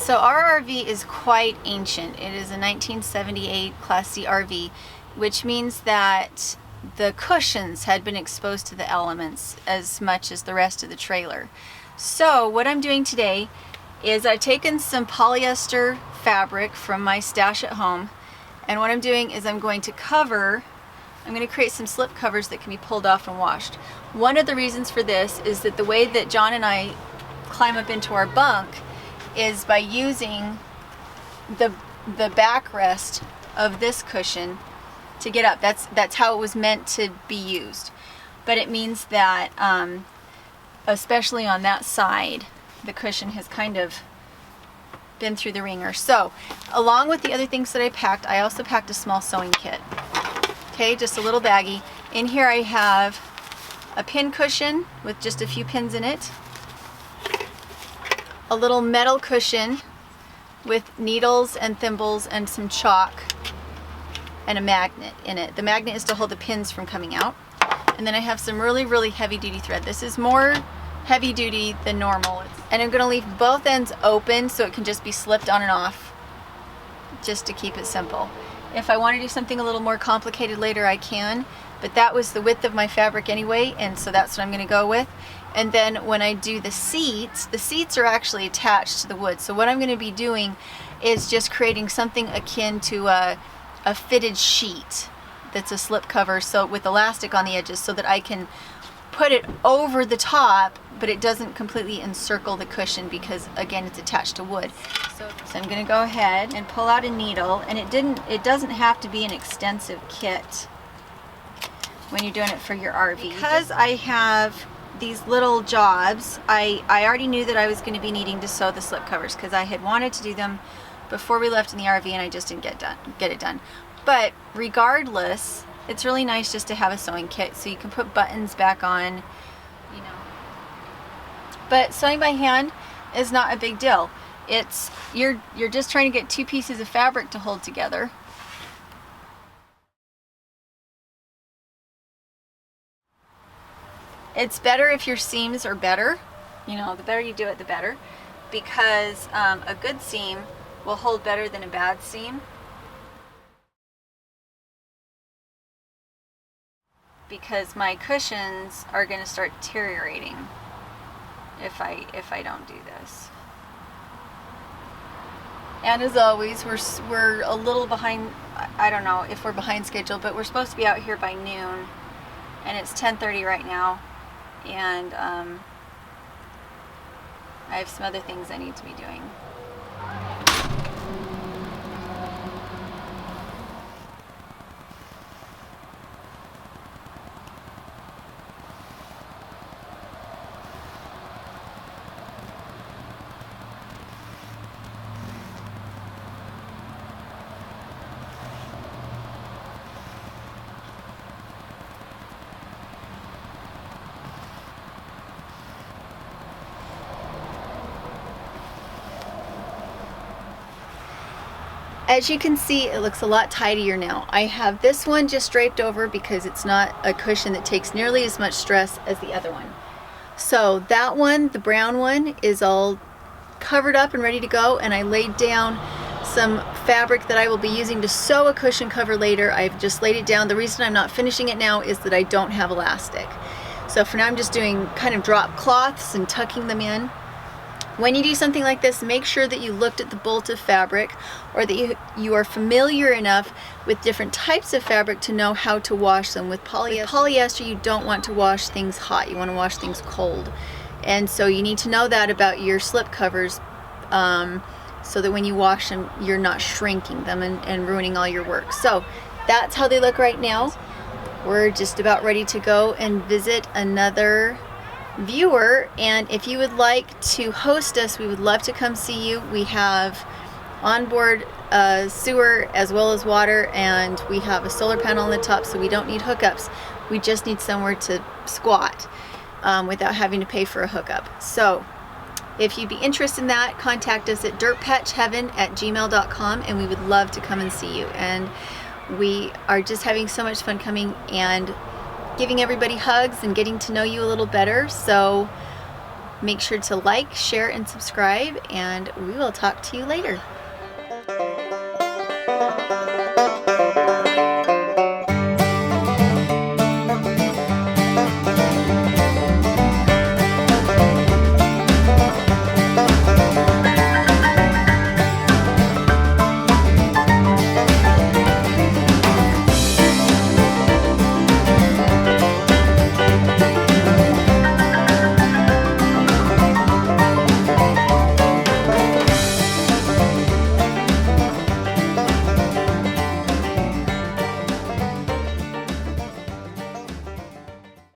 So our RV is quite ancient. It is a 1978 Class C RV, which means that the cushions had been exposed to the elements as much as the rest of the trailer. So what I'm doing today is I've taken some polyester fabric from my stash at home, and what I'm doing is I'm going to create some slip covers that can be pulled off and washed. One of the reasons for this is that the way that John and I climb up into our bunk is by using the backrest of this cushion to get up. That's how it was meant to be used. But it means that, especially on that side, the cushion has kind of been through the ringer. So, along with the other things that I packed, I also packed a small sewing kit. Okay, just a little baggie. In here I have a pin cushion with just a few pins in it, a little metal cushion with needles and thimbles and some chalk and a magnet in it. The magnet is to hold the pins from coming out. And then I have some really heavy duty thread. This is more heavy duty than normal. And I'm gonna leave both ends open so it can just be slipped on and off, just to keep it simple. If I want to do something a little more complicated later, I can, but that was the width of my fabric anyway, and so that's what I'm gonna go with. And then when I do the seats are actually attached to the wood. So what I'm gonna be doing is just creating something akin to a fitted sheet that's a slip cover, so with elastic on the edges, so that I can put it over the top, but it doesn't completely encircle the cushion because, again, it's attached to wood. So I'm going to go ahead and pull out a needle, and it doesn't have to be an extensive kit when you're doing it for your RV. Because I have these little jobs, I already knew that I was going to be needing to sew the slip covers because I had wanted to do them before we left in the RV, and I just didn't get it done. But regardless, it's really nice just to have a sewing kit so you can put buttons back on, you know. But sewing by hand is not a big deal. You're just trying to get two pieces of fabric to hold together. It's better if your seams are better. You know, the better you do it, the better, because a good seam will hold better than a bad seam. Because my cushions are going to start deteriorating if I don't do this. And as always, we're a little behind. I don't know if we're behind schedule, but we're supposed to be out here by noon, and it's 10:30 right now, and I have some other things I need to be doing. As you can see, it looks a lot tidier now. I have this one just draped over because it's not a cushion that takes nearly as much stress as the other one. So that one, the brown one, is all covered up and ready to go, and I laid down some fabric that I will be using to sew a cushion cover later. I've just laid it down. The reason I'm not finishing it now is that I don't have elastic. So for now I'm just doing kind of drop cloths and tucking them in. When you do something like this, make sure that you looked at the bolt of fabric, or that you are familiar enough with different types of fabric to know how to wash them. With polyester, you don't want to wash things hot, you want to wash things cold. And so you need to know that about your slip covers, so that when you wash them, you're not shrinking them and ruining all your work. So that's how they look right now. We're just about ready to go and visit another viewer, and if you would like to host us, we would love to come see you. We have onboard sewer as well as water, and we have a solar panel on the top, so we don't need hookups. We just need somewhere to squat without having to pay for a hookup. So if you'd be interested in that, contact us at dirtpatcheaven@gmail.com, and we would love to come and see you. And we are just having so much fun coming and giving everybody hugs and getting to know you a little better. So Make sure to like, share, and subscribe, and we will talk to you later.